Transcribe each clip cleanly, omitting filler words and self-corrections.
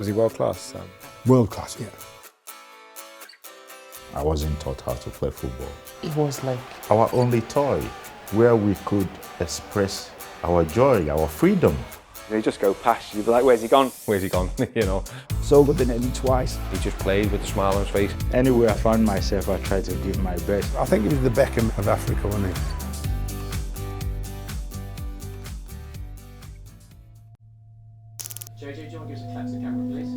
Was he world class, Sam? World class, yeah. I wasn't taught how to play football. It was like Our only toy, where we could express our joy, our freedom. They just go past, you'd be like, where's he gone? Where's he gone? You know. So good, they hit me twice. He just played with a smile on his face. Anywhere I found myself, I tried to give my best. I think he was the Beckham of Africa, wasn't he? Jay-Jay, do you want to give us a clap to the camera, please?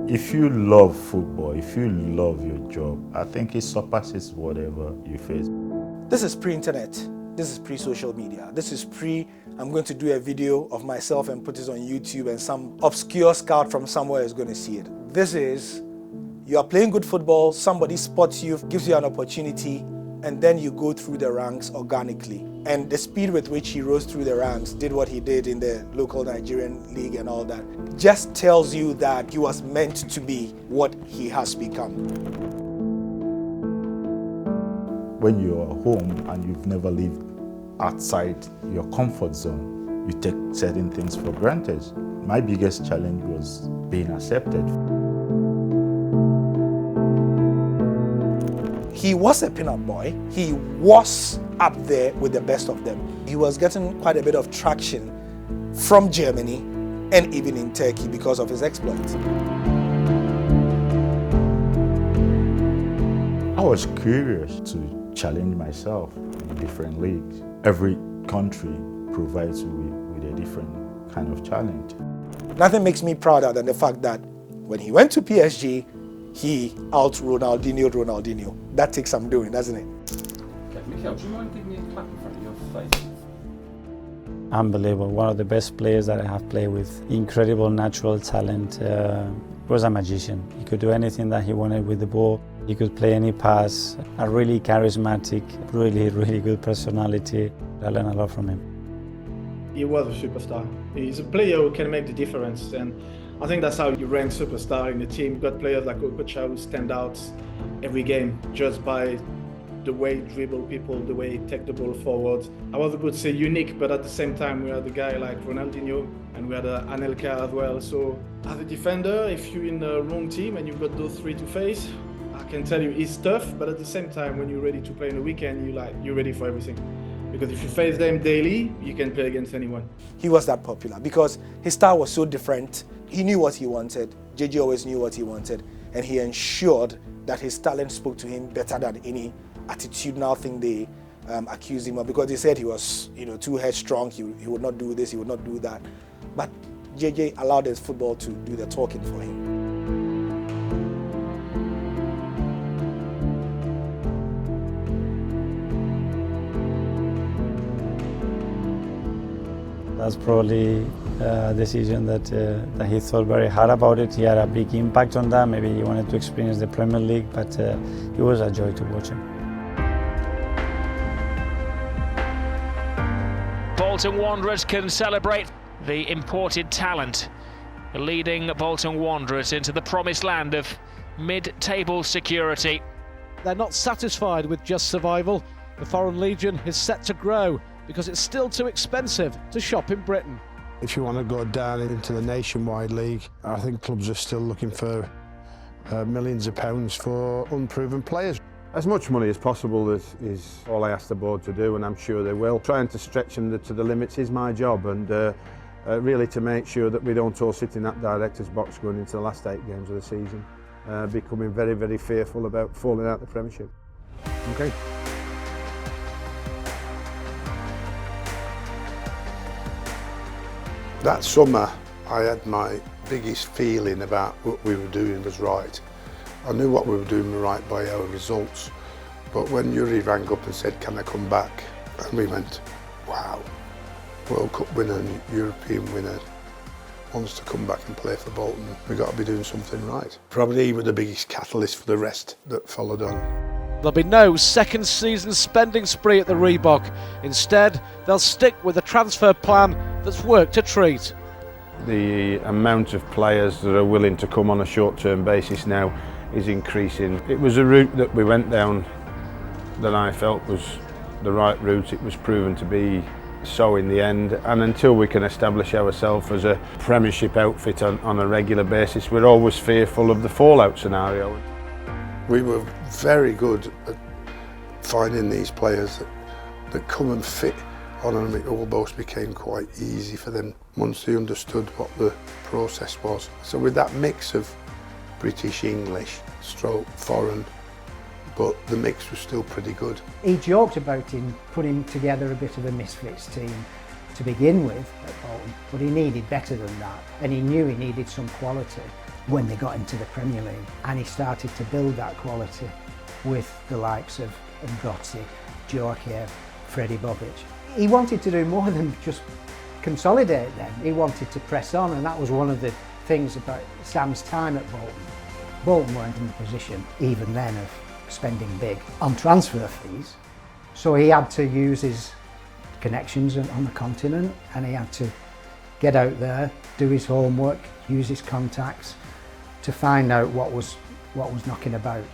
If you love football, if you love your job, I think it surpasses whatever you face. This is pre-internet. This is pre-social media. This is I'm going to do a video of myself and put it on YouTube and some obscure scout from somewhere is going to see it. This is, you are playing good football, somebody spots you, gives you an opportunity, and then you go through the ranks organically. And the speed with which he rose through the ranks, did what he did in the local Nigerian league and all that, just tells you that he was meant to be what he has become. When you're home and you've never lived outside your comfort zone, you take certain things for granted. My biggest challenge was being accepted. He was a peanut boy. He was up there with the best of them. He was getting quite a bit of traction from Germany and even in Turkey because of his exploits. I was curious to challenge myself in different leagues. Every country provides you with a different kind of challenge. Nothing makes me prouder than the fact that when he went to PSG, he out-Ronaldinho. That takes some doing, doesn't it? Okay, Mikel, do you mind giving me a clap in front of your face? Unbelievable, one of the best players that I have played with. Incredible natural talent. He was a magician. He could do anything that he wanted with the ball. He could play any pass. A really charismatic, really good personality. I learned a lot from him. He was a superstar. He's a player who can make the difference, and I think that's how you rank superstar in the team. You've got players like Okocha who stand out every game just by the way he dribble people, the way he take the ball forward. I was about to say unique, but at the same time we had a guy like Ronaldinho and we had Anelka as well. So as a defender, if you're in the wrong team and you've got those three to face, I can tell you it's tough, but at the same time when you're ready to play in the weekend, you're ready for everything. Because if you face them daily, you can play against anyone. He was that popular because his style was so different. He knew what he wanted. Jay-Jay always knew what he wanted, and he ensured that his talent spoke to him better than any attitudinal thing they accused him of, because they said he was, too headstrong. He would not do this, he would not do that. But Jay-Jay allowed his football to do the talking for him. That's probably a decision that he thought very hard about it. He had a big impact on that. Maybe he wanted to experience the Premier League, but it was a joy to watch him. Bolton Wanderers can celebrate the imported talent, leading Bolton Wanderers into the promised land of mid-table security. They're not satisfied with just survival. The Foreign Legion is set to grow because it's still too expensive to shop in Britain. If you want to go down into the nationwide league, I think clubs are still looking for millions of pounds for unproven players. As much money as possible is all I ask the board to do, and I'm sure they will. Trying to stretch them to the limits is my job, and really to make sure that we don't all sit in that director's box going into the last 8 games of the season, becoming very fearful about falling out the Premiership. Okay. That summer, I had my biggest feeling about what we were doing was right. I knew what we were doing was right by our results, but when Yuri rang up and said, can I come back? And we went, wow, World Cup winner and European winner wants to come back and play for Bolton. We've got to be doing something right. Probably he was the biggest catalyst for the rest that followed on. There'll be no second season spending spree at the Reebok. Instead, they'll stick with a transfer plan that's worked a treat. The amount of players that are willing to come on a short-term basis now is increasing. It was a route that we went down that I felt was the right route. It was proven to be so in the end, and until we can establish ourselves as a Premiership outfit on a regular basis, we're always fearful of the fallout scenario. We were very good at finding these players that come and fit on, and it almost became quite easy for them once they understood what the process was. So with that mix of British, English, stroke, foreign, but the mix was still pretty good. He joked about him putting together a bit of a misfits team to begin with at Bolton, but he needed better than that, and he knew he needed some quality when they got into the Premier League, and he started to build that quality with the likes of Ngozi, Joachim, Freddie Bobic. He wanted to do more than just consolidate them, he wanted to press on, and that was one of the things about Sam's time at Bolton. Bolton weren't in the position, even then, of spending big on transfer fees, so he had to use his connections on the continent, and he had to get out there, do his homework, use his contacts to find out what was knocking about.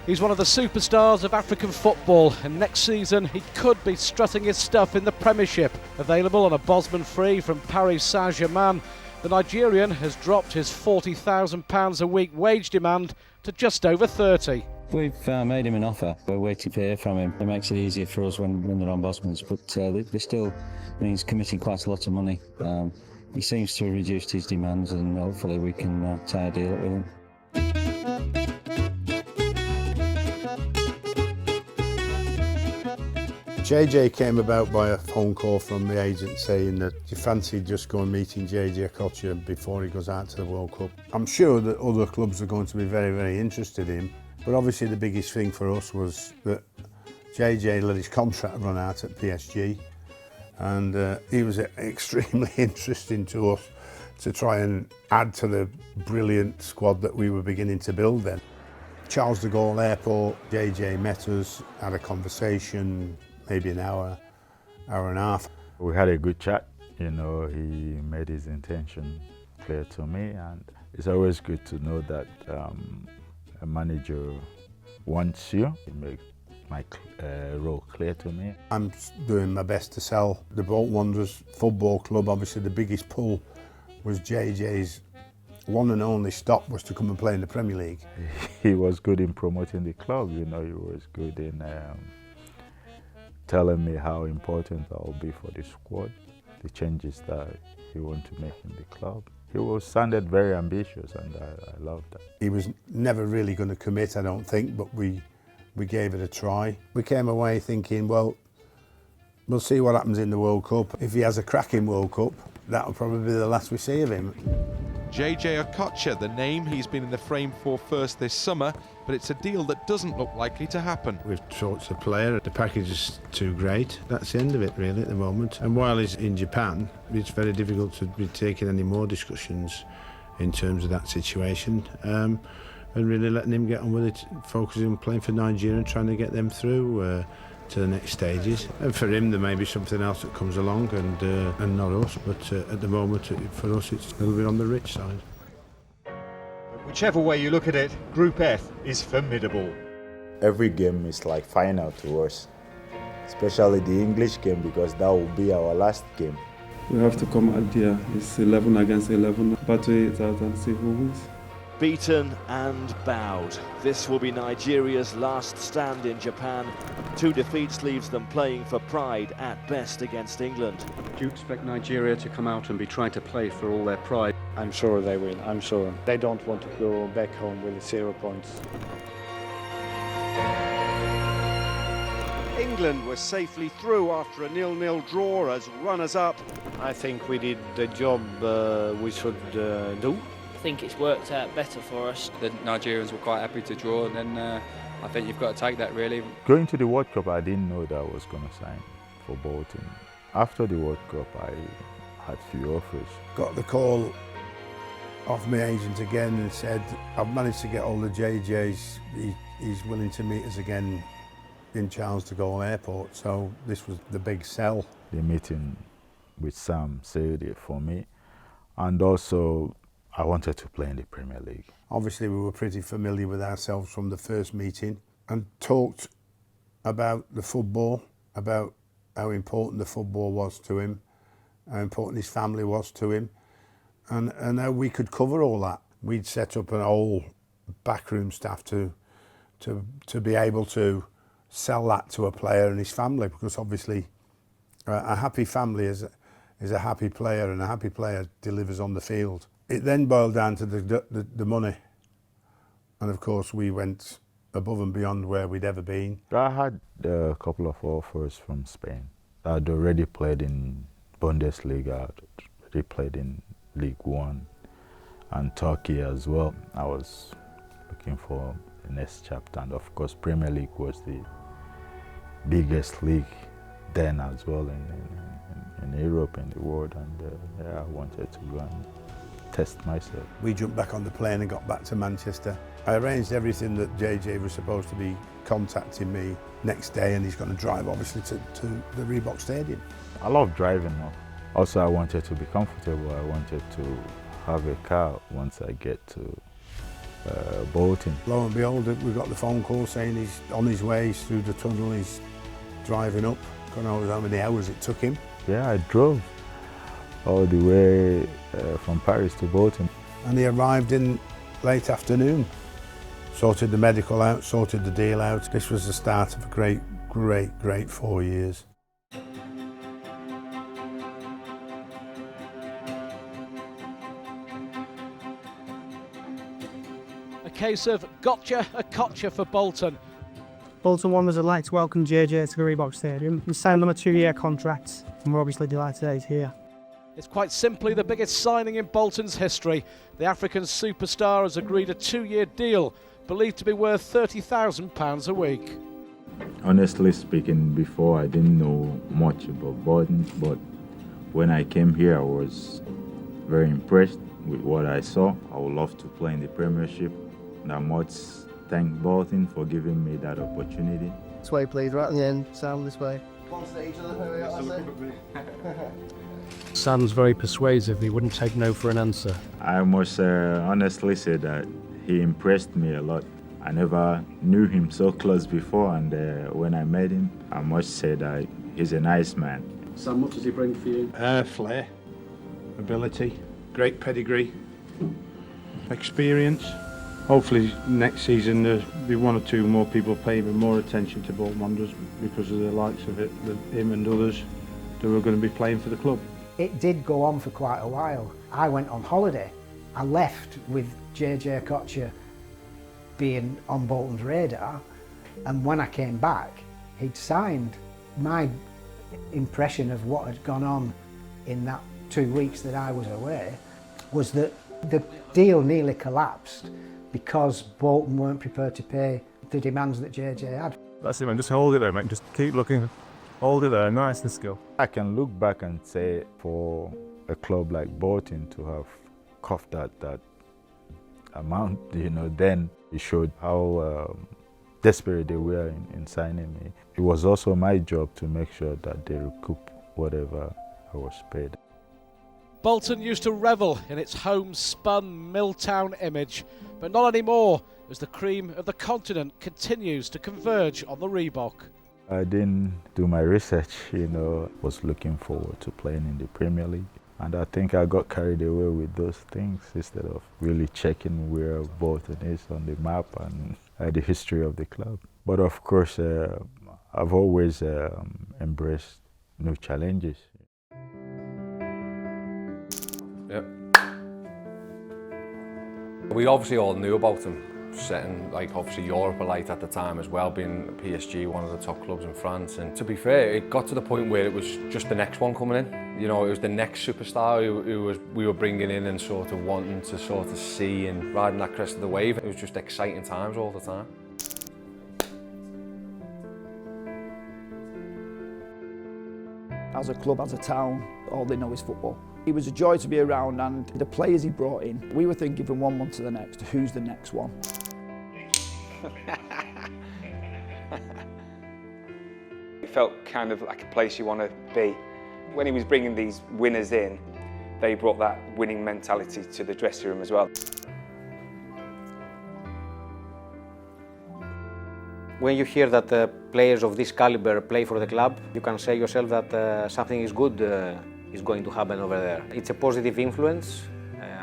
He's one of the superstars of African football, and next season he could be strutting his stuff in the Premiership. Available on a Bosman free from Paris Saint-Germain, the Nigerian has dropped his £40,000 a week wage demand to just over 30. We've made him an offer. We're waiting to hear from him. It makes it easier for us when they're on Bosman's, but they still means committing quite a lot of money. He seems to have reduced his demands, and hopefully we can tie a deal up with him. Jay-Jay came about by a phone call from the agent saying that he fancied just going meeting Jay-Jay Okocha before he goes out to the World Cup. I'm sure that other clubs are going to be very, very interested in him, but obviously the biggest thing for us was that Jay-Jay let his contract run out at PSG, and he was extremely interesting to us to try and add to the brilliant squad that we were beginning to build then. Charles de Gaulle Airport, Jay-Jay met us, had a conversation, maybe an hour and a half. We had a good chat, you know, he made his intention clear to me, and it's always good to know that a manager wants you. He made my role clear to me. I'm doing my best to sell the Bolton Wanderers Football Club. Obviously the biggest pull was Jay-Jay's one and only stop was to come and play in the Premier League. He was good in promoting the club, you know, he was good in telling me how important that will be for the squad, the changes that he wanted to make in the club. He sounded very ambitious, and I loved that. He was never really going to commit, I don't think, but we gave it a try. We came away thinking, well, we'll see what happens in the World Cup. If he has a cracking World Cup, that'll probably be the last we see of him. Jay-Jay Okocha, the name he's been in the frame for first this summer, but it's a deal that doesn't look likely to happen. We've talked to the player, the package is too great. That's the end of it really at the moment. And while he's in Japan, it's very difficult to be taking any more discussions in terms of that situation. And really letting him get on with it, focusing on playing for Nigeria and trying to get them through to the next stages. And for him there may be something else that comes along and not us, but at the moment for us it's a little bit on the rich side. Whichever way you look at it, Group F is formidable. Every game is like final to us, especially the English game, because that will be our last game. We have to come out there. It's 11 against 11. Battle it out and see who wins. Beaten and bowed. This will be Nigeria's last stand in Japan. 2 defeats leaves them playing for pride at best against England. Do you expect Nigeria to come out and be trying to play for all their pride? I'm sure they will, I'm sure. They don't want to go back home with 0 points. England was safely through after a 0-0 draw as runners-up. I think we did the job we should do. I think it's worked out better for us. The Nigerians were quite happy to draw, and then I think you've got to take that really. Going to the World Cup, I didn't know that I was going to sign for Bolton. After the World Cup, I had few offers. Got the call off my agent again and said, I've managed to get all the Jay-Jays. He's willing to meet us again in Charles de Gaulle Airport, so this was the big sell. The meeting with Sam sealed it for me, and also I wanted to play in the Premier League. Obviously we were pretty familiar with ourselves from the first meeting and talked about the football, about how important the football was to him, how important his family was to him, and how we could cover all that. We'd set up an whole backroom staff to be able to sell that to a player and his family, because obviously a happy family is a happy player, and a happy player delivers on the field. It then boiled down to the money, and of course we went above and beyond where we'd ever been. I had a couple of offers from Spain. I'd already played in Bundesliga, I'd already played in League One and Turkey as well. I was looking for the next chapter, and of course Premier League was the biggest league then as well in Europe and the world, and yeah, I wanted to go and test myself. We jumped back on the plane and got back to Manchester. I arranged everything that Jay-Jay was supposed to be contacting me next day, and he's going to drive obviously to the Reebok Stadium. I love driving now. Also, I wanted to be comfortable. I wanted to have a car once I get to Bolton. Lo and behold, we got the phone call saying he's on his way, he's through the tunnel, he's driving up. God knows how many hours it took him. Yeah, I drove all the way from Paris to Bolton. And he arrived in late afternoon. Sorted the medical out, sorted the deal out. This was the start of a great 4 years. A case of Jay-Jay Okocha for Bolton. Bolton Wanderers would like to welcome Jay-Jay to the Reebok Stadium and sign them a 2-year contract, and we're obviously delighted that he's here. It's quite simply the biggest signing in Bolton's history. The African superstar has agreed a 2-year deal, believed to be worth £30,000 a week. Honestly speaking, before I didn't know much about Bolton, but when I came here I was very impressed with what I saw. I would love to play in the Premiership, and I must thank Bolton for giving me that opportunity. This way please, right at the end, sound this way. Sounds very persuasive, he wouldn't take no for an answer. I must honestly say that he impressed me a lot. I never knew him so close before, and when I met him, I must say that he's a nice man. Sam, what does he bring for you? Flair, ability, great pedigree, experience. Hopefully next season there'll be one or two more people paying more attention to Bolton Wanderers because of the likes of him and others who are going to be playing for the club. It did go on for quite a while. I went on holiday. I left with Jay-Jay Okocha being on Bolton's radar, and when I came back, he'd signed. My impression of what had gone on in that 2 weeks that I was away was that the deal nearly collapsed because Bolton weren't prepared to pay the demands that Jay-Jay had. That's it, man. Just hold it there, mate. Just keep looking. Hold it there, nice and skill. I can look back and say for a club like Bolton to have coughed that amount, you know, then it showed how desperate they were in signing me. It was also my job to make sure that they recoup whatever I was paid. Bolton used to revel in its homespun Milltown image, but not anymore as the cream of the continent continues to converge on the Reebok. I didn't do my research, you know, was looking forward to playing in the Premier League. And I think I got carried away with those things instead of really checking where Bolton is on the map and the history of the club. But of course, I've always embraced new challenges. Yep. We obviously all knew about him, setting like obviously Europe alight at the time as well, being PSG, one of the top clubs in France. And to be fair, it got to the point where it was just the next one coming in. You know, it was the next superstar who we were bringing in and sort of wanting to sort of see and riding that crest of the wave. It was just exciting times all the time. As a club, as a town, all they know is football. He was a joy to be around, and the players he brought in, we were thinking from 1 month to the next, who's the next one? It felt kind of like a place you want to be. When he was bringing these winners in, they brought that winning mentality to the dressing room as well. When you hear that players of this caliber play for the club, you can say yourself that something is good is going to happen over there. It's a positive influence.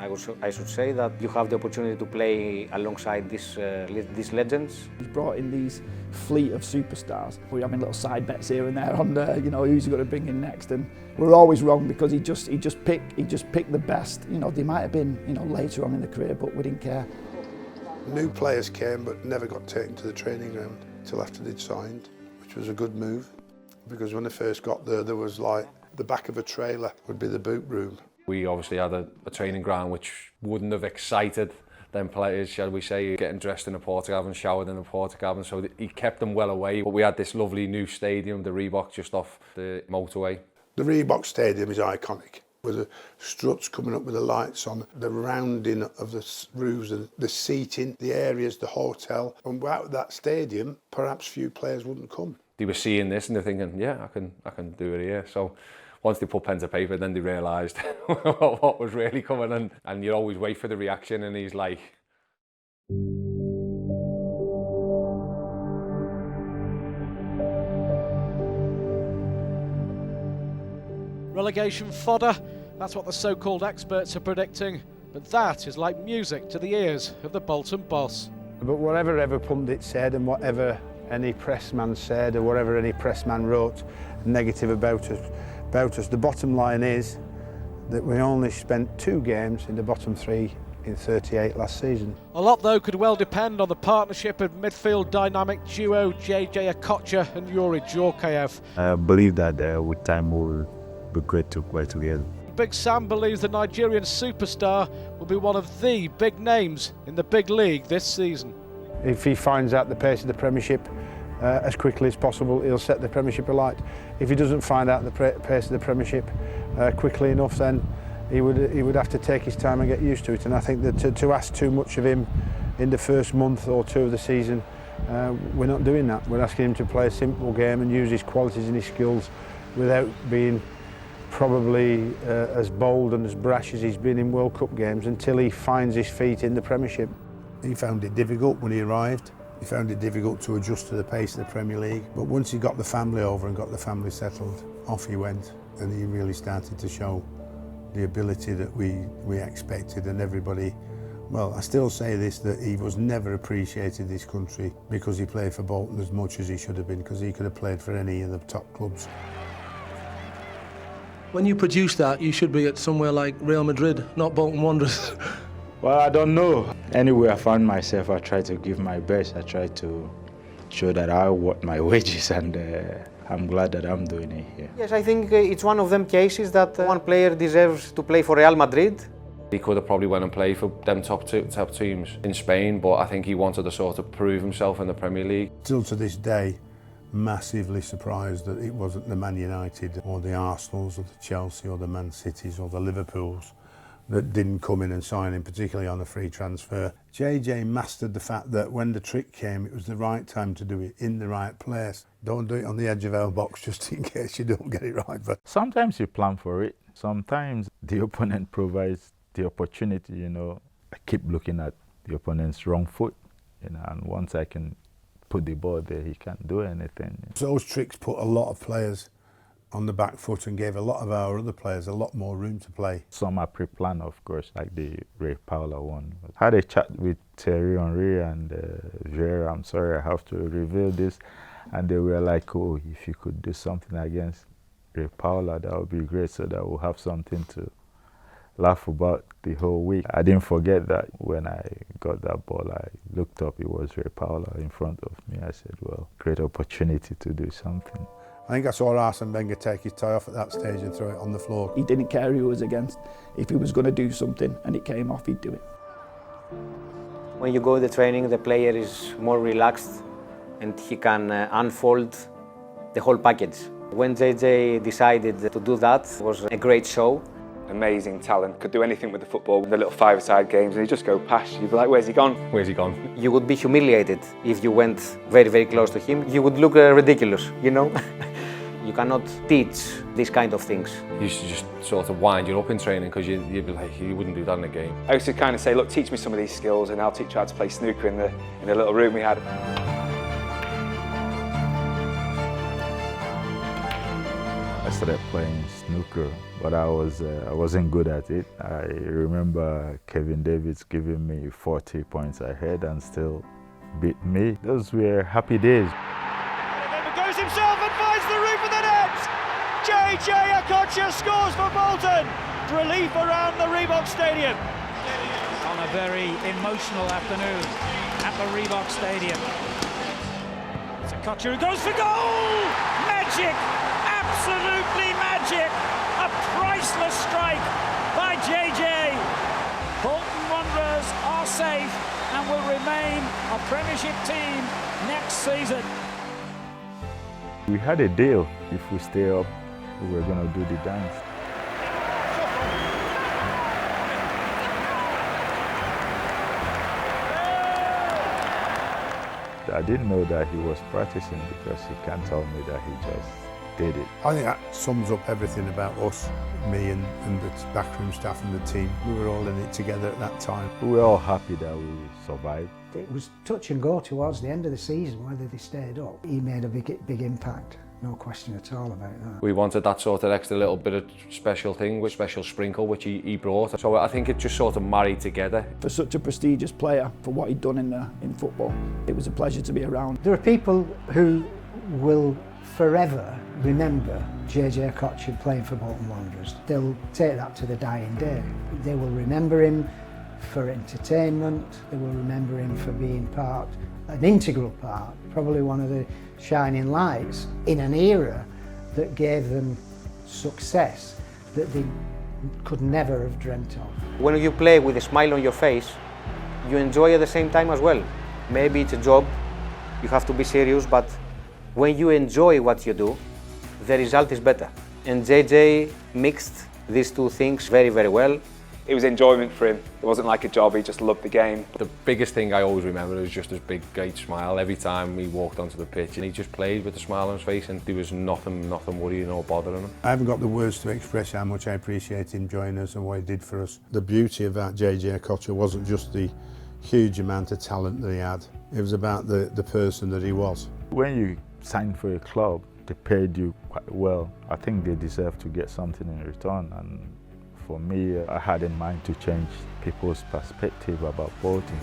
I should say that you have the opportunity to play alongside these legends. He's brought in these fleet of superstars. We're having little side bets here and there on who's he going to bring in next, and we're always wrong because he just picked the best. They might have been later on in the career, but we didn't care. New players came but never got taken to the training ground till after they'd signed, which was a good move, because when they first got there was like the back of a trailer would be the boot room. We obviously had a training ground which wouldn't have excited them players, shall we say, getting dressed in a porta cabin, showered in a porta cabin, so he kept them well away. But we had this lovely new stadium, the Reebok, just off the motorway. The Reebok stadium is iconic, with the struts coming up with the lights on, the rounding of the roofs, the seating, the areas, the hotel. And without that stadium, perhaps few players wouldn't come. They were seeing this and they're thinking, yeah, I can do it here. So once they put pen to paper, then they realised what was really coming, and you always wait for the reaction, and he's like... Relegation fodder, that's what the so-called experts are predicting, but that is like music to the ears of the Bolton boss. But whatever ever pundit said and whatever any pressman said or whatever any pressman wrote negative about us, the bottom line is that we only spent 2 games in the bottom 3 in 38 last season. A lot though could well depend on the partnership of midfield dynamic duo Jay-Jay Okocha and Yuri Djorkaeff. I believe that with time we'll be great to play together. Big Sam believes the Nigerian superstar will be one of the big names in the big league this season. If he finds out the pace of the Premiership as quickly as possible, he'll set the Premiership alight. If he doesn't find out the pace of the Premiership quickly enough, then he would have to take his time and get used to it. And I think that to ask too much of him in the first month or 2 of the season, we're not doing that. We're asking him to play a simple game and use his qualities and his skills without being probably as bold and as brash as he's been in World Cup games until he finds his feet in the Premiership. He found it difficult when he arrived. He found it difficult to adjust to the pace of the Premier League. But once he got the family over and got the family settled, off he went. And he really started to show the ability that we expected, and everybody, well, I still say this, that he was never appreciated this country because he played for Bolton as much as he should have been, because he could have played for any of the top clubs. When you produce that, you should be at somewhere like Real Madrid, not Bolton Wanderers. Well, I don't know. Anywhere I found myself, I try to give my best. I try to show that I want my wages, and I'm glad that I'm doing it here. Yes, I think it's one of them cases that one player deserves to play for Real Madrid. He could have probably went and played for them top teams in Spain, but I think he wanted to sort of prove himself in the Premier League. Still to this day, massively surprised that it wasn't the Man United or the Arsenals or the Chelsea or the Man Cities or the Liverpools that didn't come in and sign him, particularly on a free transfer. Jay-Jay mastered the fact that when the trick came, it was the right time to do it, in the right place. Don't do it on the edge of our box just in case you don't get it right. But sometimes you plan for it. Sometimes the opponent provides the opportunity, I keep looking at the opponent's wrong foot, and once I can put the ball there, he can't do anything. Those tricks put a lot of players on the back foot and gave a lot of our other players a lot more room to play. Some are pre-planned, of course, like the Ray Paula one. I had a chat with Thierry Henry and Vieira. I'm sorry I have to reveal this. And they were like, oh, if you could do something against Ray Paula, that would be great, so that we'll have something to laugh about the whole week. I didn't forget that when I got that ball, I looked up, it was Ray Paula in front of me. I said, well, great opportunity to do something. I think I saw Arsene Wenger take his tie off at that stage and throw it on the floor. He didn't care who he was against. If he was going to do something and it came off, he'd do it. When you go to the training, the player is more relaxed and he can unfold the whole package. When Jay-Jay decided to do that, it was a great show. Amazing talent, could do anything with the football, the little five-a-side games, and he'd just go past. You'd be like, where's he gone? Where's he gone? You would be humiliated if you went very, very close to him. You would look ridiculous, You cannot teach these kind of things. You used to just sort of wind you up in training because you'd be like, you wouldn't do that in a game. I used to kind of say, look, teach me some of these skills and I'll teach you how to play snooker in the little room we had. I started playing snooker, but I wasn't good at it. I remember Kevin Davids giving me 40 points ahead and still beat me. Those were happy days. Goes himself and finds the roof of the net! Jay-Jay Okocha scores for Bolton! Relief around the Reebok Stadium. On a very emotional afternoon at the Reebok Stadium. It's Okocha who goes for goal! Magic! Absolutely magic! A priceless strike by Jay-Jay. Bolton Wanderers are safe and will remain a Premiership team next season. We had a deal. If we stay up, we were going to do the dance. I didn't know that he was practicing because he can't tell me that he just did it. I think that sums up everything about us, me and the backroom staff and the team. We were all in it together at that time. We were all happy that we survived. It was touch and go towards the end of the season, whether they stayed up. He made a big impact, no question at all about that. We wanted that sort of extra little bit of special thing, with special sprinkle, which he brought. So I think it just sort of married together. For such a prestigious player, for what he'd done in football, it was a pleasure to be around. There are people who will forever remember Jay-Jay Okocha playing for Bolton Wanderers. They'll take that to the dying day. They will remember him for entertainment, they will remember him for being an integral part, probably one of the shining lights in an era that gave them success that they could never have dreamt of. When you play with a smile on your face, you enjoy at the same time as well. Maybe it's a job, you have to be serious, but when you enjoy what you do, the result is better. And Jay-Jay mixed these two things very, very well. It was enjoyment for him. It wasn't like a job, he just loved the game. The biggest thing I always remember is just his big, great smile every time he walked onto the pitch, and he just played with a smile on his face, and there was nothing worrying or bothering him. I haven't got the words to express how much I appreciate him joining us and what he did for us. The beauty about Jay-Jay Okocha wasn't just the huge amount of talent that he had, it was about the person that he was. When you sign for a club, they paid you quite well. I think they deserve to get something in return, and for me, I had in mind to change people's perspective about Bolton.